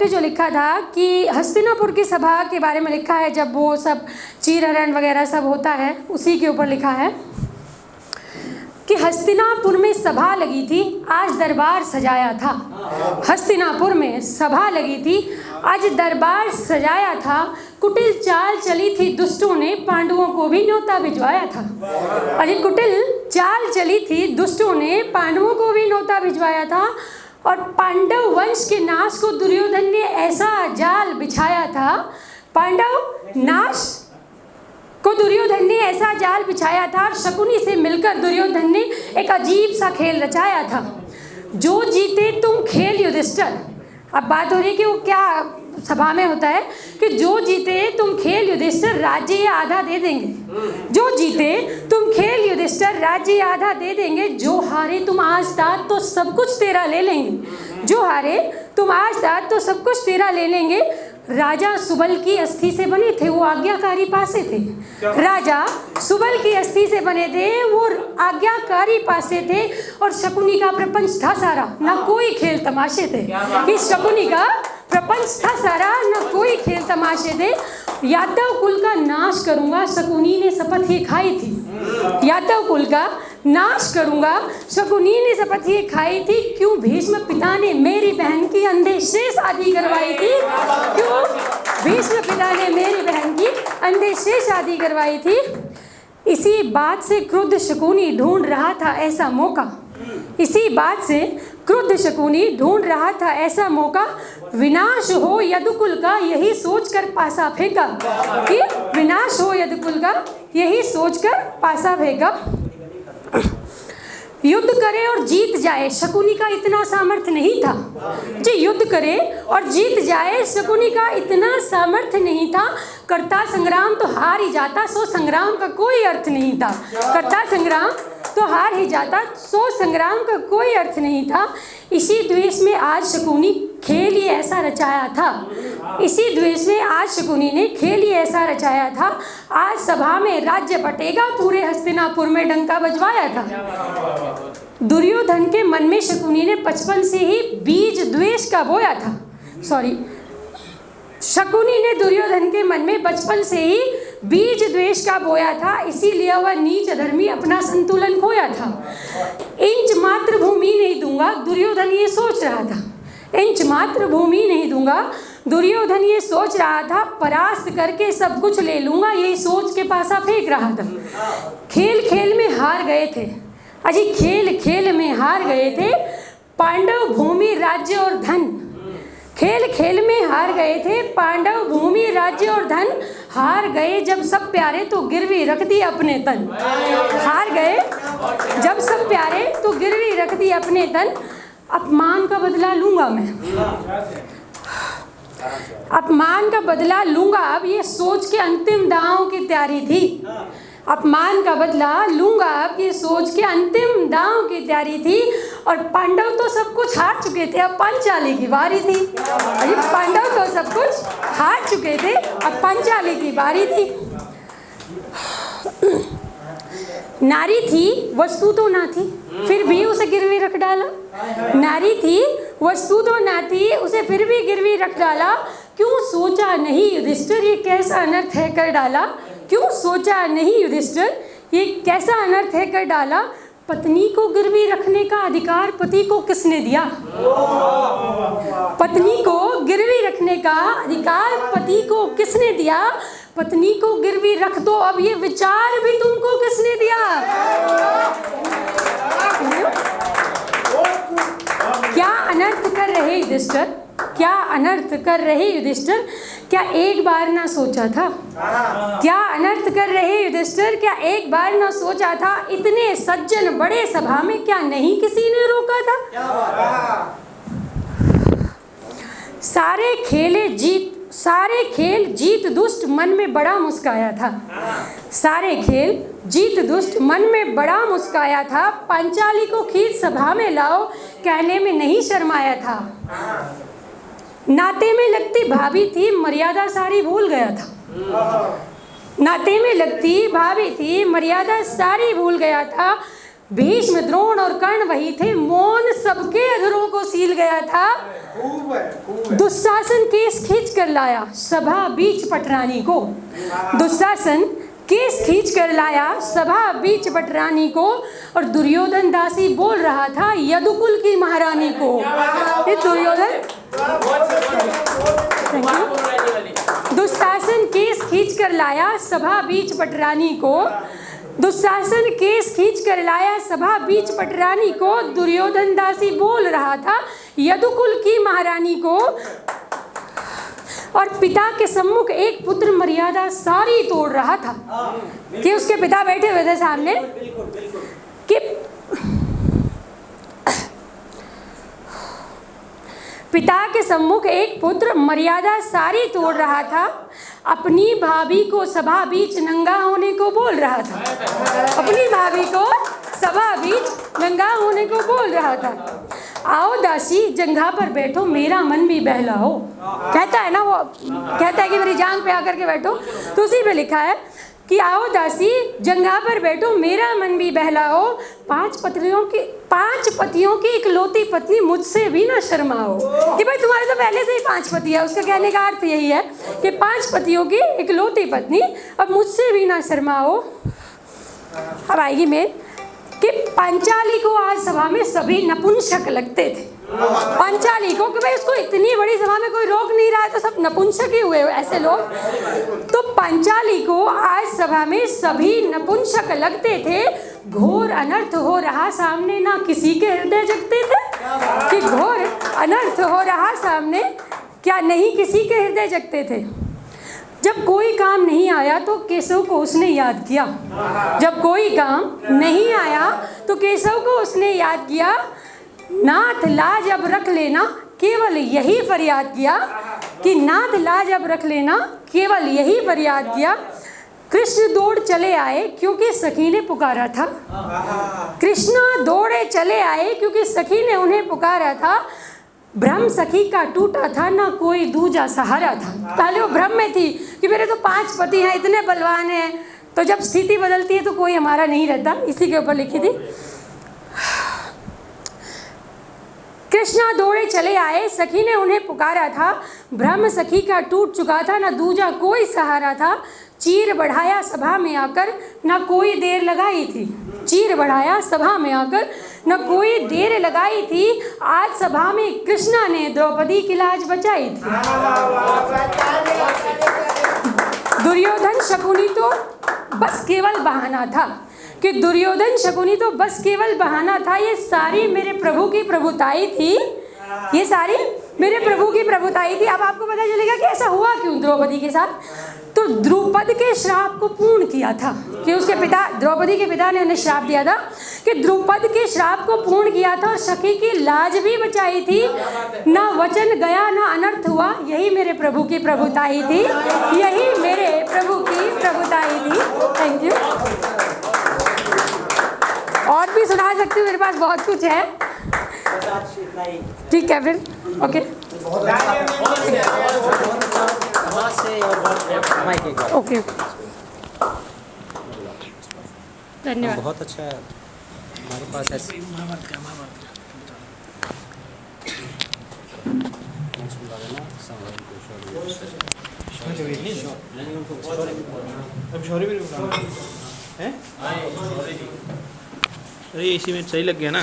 जो लिखा था कि हस्तिनापुर की सभा के बारे में लिखा है, जब वो सब चीरहरण वगैरह सब होता है उसी के ऊपर लिखा है कि हस्तिनापुर में सभा लगी थी, आज दरबार सजाया था। हस्तिनापुर में सभा लगी थी, आज दरबार सजाया था। कुटिल चाल चली थी दुष्टों ने, पांडवों को भी न्योता भिजवाया था। अरे कुटिल चाल चली थी दुष्टों ने, पांडवों को भी न्योता भिजवाया था। और पांडव वंश के नाश को दुर्योधन ने ऐसा जाल बिछाया था, पांडव नाश को दुर्योधन ने ऐसा जाल बिछाया था। और शकुनी से मिलकर दुर्योधन ने एक अजीब सा खेल रचाया था। जो जीते तुम खेल युधिष्ठिर। अब बात हो रही है कि वो क्या सभा में होता है कि जो जीते तुम खेल युधिष्ठिर, राज्य ये आधा दे देंगे। जो जीते तुम खेल युधिष्ठिर, राज्य ये आधा दे देंगे। जो हारे तुम आज तात तो सब कुछ तेरा ले लेंगे। जो हारे तुम आज तात तो सब कुछ तेरा ले लेंगे। राजा सुबल की अस्थि से बने थे, वो आज्ञाकारी पासे थे। राजा सुबल की अस्थि से बने थे, वो आज्ञाकारी पासे थे। और शकुनी का प्रपंच था सारा, ना कोई खेल तमाशे थे। कि शकुनी का प्रपंच था सारा, ना कोई खेल तमाशे थे। यादव कुल का नाश करूंगा, शकुनी ने शपथ ये खाई थी। यादव कुल का नाश करूंगा, शकुनी ने शपथ ये खाई थी। क्यों भीष्म पिता ने मेरी बहन की अंधे से शादी करवाई थी। क्यों भीष्म पिता ने मेरी बहन की अंधे से शादी करवाई थी। इसी बात से क्रुद्ध शकुनी ढूंढ रहा था ऐसा मौका। इसी बात से क्रुद्ध शकुनी ढूंढ रहा था ऐसा मौका। विनाश हो यदुकुल का यही सोचकर पासा फेंका। कि विनाश हो यदुकुल का यही सोचकर पासा फेंका। युद्ध करे और जीत जाए, शकुनी का इतना सामर्थ्य नहीं था। जी युद्ध करे और जीत जाए, शकुनी का इतना सामर्थ्य नहीं था। करता संग्राम तो हार ही जाता, सो संग्राम का कोई अर्थ नहीं था। करता संग्राम तो हार ही जाता, सो संग्राम का कोई अर्थ नहीं था। इसी द्वेष में आज शकुनी खेल ही ऐसा रचाया था। इसी द्वेष में आज शकुनी ने खेल ही ऐसा रचाया था। आज सभा में राज्य बटेगा, पूरे हस्तिनापुर में डंका बजवाया था। दुर्योधन के मन में शकुनी ने बचपन से ही बीज द्वेष का बोया था। शकुनी ने दुर्योधन के मन में बचपन से ही बीज द्वेष का बोया था। इसीलिए वह नीच धर्मी अपना संतुलन खोया था। इंच मात्र भूमि नहीं दूंगा, दुर्योधन ये सोच रहा था। इंच मात्र भूमि नहीं दूंगा, दुर्योधन ये सोच रहा था। परास्त करके सब कुछ ले लूंगा, यही सोच के पासा फेंक रहा था। खेल खेल में हार गए थे। अजी खेल खेल में हार गए थे। पांडव भूमि राज्य और धन, खेल खेल में हार गए थे। पांडव भूमि राज्य और धन हार गए। जब सब प्यारे तो गिरवी रख दी अपने तन। हार गए जब सब प्यारे तो गिरवी रख दी अपने तन। अपमान का बदला लूंगा मैं, अपमान का बदला लूंगा। अब ये सोच के अंतिम दांव की तैयारी थी। अपमान का बदला लूंगा, अब ये सोच के अंतिम दांव की तैयारी थी। और पांडव तो सब कुछ हार चुके थे, अब पांचाली की बारी थी। अरे पांडव तो सब कुछ हार चुके थे, अब पांचाली की बारी थी। नारी थी वस्तु तो ना थी, फिर भी उसे गिरवी रख डाला। नारी थी वस्तु तो ना थी, उसे फिर भी गिरवी रख डाला। क्यों सोचा नहीं युधिष्ठिर ये कैसा अनर्थ है कर डाला। क्यों सोचा नहीं युधिष्ठिर ये कैसा अनर्थ है कर डाला। पत्नी को गिरवी रखने का अधिकार पति को किसने दिया। पत्नी को गिरवी रखने का अधिकार पति को किसने दिया। पत्नी को गिरवी रख दो, अब ये विचार भी तुमको किसने दिया। क्या अनर्थ कर रहे युधिष्ठिर, क्या अनर्थ कर रहे युधिष्ठिर। क्या एक बार ना सोचा था। क्या अनर्थ कर रहे युधिष्ठिर, क्या एक बार ना सोचा था। इतने सज्जन बड़े सभा में क्या नहीं किसी ने रोका था। सारे खेल जीत दुष्ट मन में बड़ा मुस्काया था। सारे खेल जीत दुष्ट मन में बड़ा मुस्काया था। पांचाली को खींच सभा में लाओ, कहने में नहीं शर्माया था। नाते में लगती भाभी थी, मर्यादा सारी भूल गया था। नाते में लगती भाभी थी, मर्यादा सारी भूल गया था। भीष्म, द्रोण और कर्ण वही थे, मौन सबके अधरों को सील गया था। दुशासन केस खींच कर लाया सभा बीच पटरानी को। दुशासन केस खींच कर लाया सभा बीच पटरानी को, और दुर्योधन दासी बोल रहा था यदुकुल की महारानी को। ये दुर्योधन, दुशासन केस खींच कर लाया सभा बीच पटरानी को। दुशासन केस खींच कर लाया सभा बीच पटरानी को, दुर्योधन दासी बोल रहा था यदुकुल की महारानी को। और पिता के सम्मुख एक पुत्र मर्यादा सारी तोड़ रहा था, कि उसके पिता बैठे हुए थे सामने, कि पिता के सम्मुख एक पुत्र मर्यादा सारी तोड़ रहा था, अपनी भाभी को सभा बीच नंगा होने को बोल रहा था। अपनी भाभी को सभा बीच नंगा होने को बोल रहा था। आओ दासी जंघा पर बैठो, मेरा मन भी बहलाओ। कहता है ना, वो कहता है कि मेरी जांग पे आकर के बैठो, तो उसी पे लिखा है कि आओ दासी जंघा पर बैठो, मेरा मन भी बहलाओ। पांच पतियों की इकलौती पत्नी, मुझसे भी ना शर्माओ। कि भाई तुम्हारे तो पहले से ही 5 पति है। उसका कहने का अर्थ यही है कि 5 पतियों की इकलौती पत्नी, अब मुझसे भी ना शर्माओ। अब आएगी मेन कि पांचाली को आज सभा में सभी नपुंसक लगते थे। पांचाली को, कि भाई उसको इतनी बड़ी सभा में कोई रोक नहीं रहा है, तो सब नपुंसक ही हुए ऐसे लोग। तो पांचाली को आज सभा में सभी नपुंसक लगते थे। घोर अनर्थ हो रहा सामने, ना किसी के हृदय जगते थे। कि घोर अनर्थ हो रहा सामने, क्या नहीं किसी के हृदय जगते थे। जब कोई काम नहीं आया तो केशव को उसने याद किया। जब कोई काम नहीं आया तो केशव को उसने याद किया। नाथ लाज अब रख लेना, केवल यही फरियाद किया। कि नाथ लाज अब रख लेना, केवल यही फरियाद किया। कृष्ण दौड़ चले आए क्योंकि सखी ने पुकारा था। कृष्ण दौड़े चले आए क्योंकि सखी ने उन्हें पुकारा था। भ्रम सखी का टूटा था, ना कोई दूजा सहारा था। पहले वो भ्रम में थी कि मेरे तो 5 पति हैं, इतने बलवान हैं, तो जब स्थिति बदलती है तो कोई हमारा नहीं रहता। इसी के ऊपर लिखी थी। कृष्णा दौड़े चले आए, सखी ने उन्हें पुकारा था। भ्रम सखी का टूट चुका था, ना दूजा कोई सहारा था। चीर बढ़ाया सभा में आकर, ना कोई देर लगाई थी। चीर बढ़ाया सभा में आकर, न कोई देर लगाई थी। आज सभा में कृष्णा ने द्रौपदी की लाज बचाई थी। दुर्योधन शकुनी तो बस केवल बहाना था। कि दुर्योधन शकुनी तो बस केवल बहाना था। ये सारी मेरे प्रभु की प्रभुताई थी। ये सारी मेरे प्रभु की प्रभुताई थी। अब आपको पता चलेगा कि ऐसा हुआ क्यों द्रौपदी के साथ। तो द्रुपद के श्राप को पूर्ण किया था कि उसके पिता, द्रौपदी के पिता ने उन्हें श्राप दिया था कि द्रुपद के श्राप को पूर्ण किया था और सखी की लाज भी बचाई थी। ना वचन गया ना अनर्थ हुआ, यही मेरे प्रभु की प्रभुताई थी। यही मेरे प्रभु की प्रभुताई थी। Thank you. और भी सुना सकती हूँ, मेरे पास बहुत कुछ है। ठीक है फिर, ओके ओके, धन्यवाद। बहुत अच्छा है हमारे पास ऐसे अरे इसी में सही लग गया ना।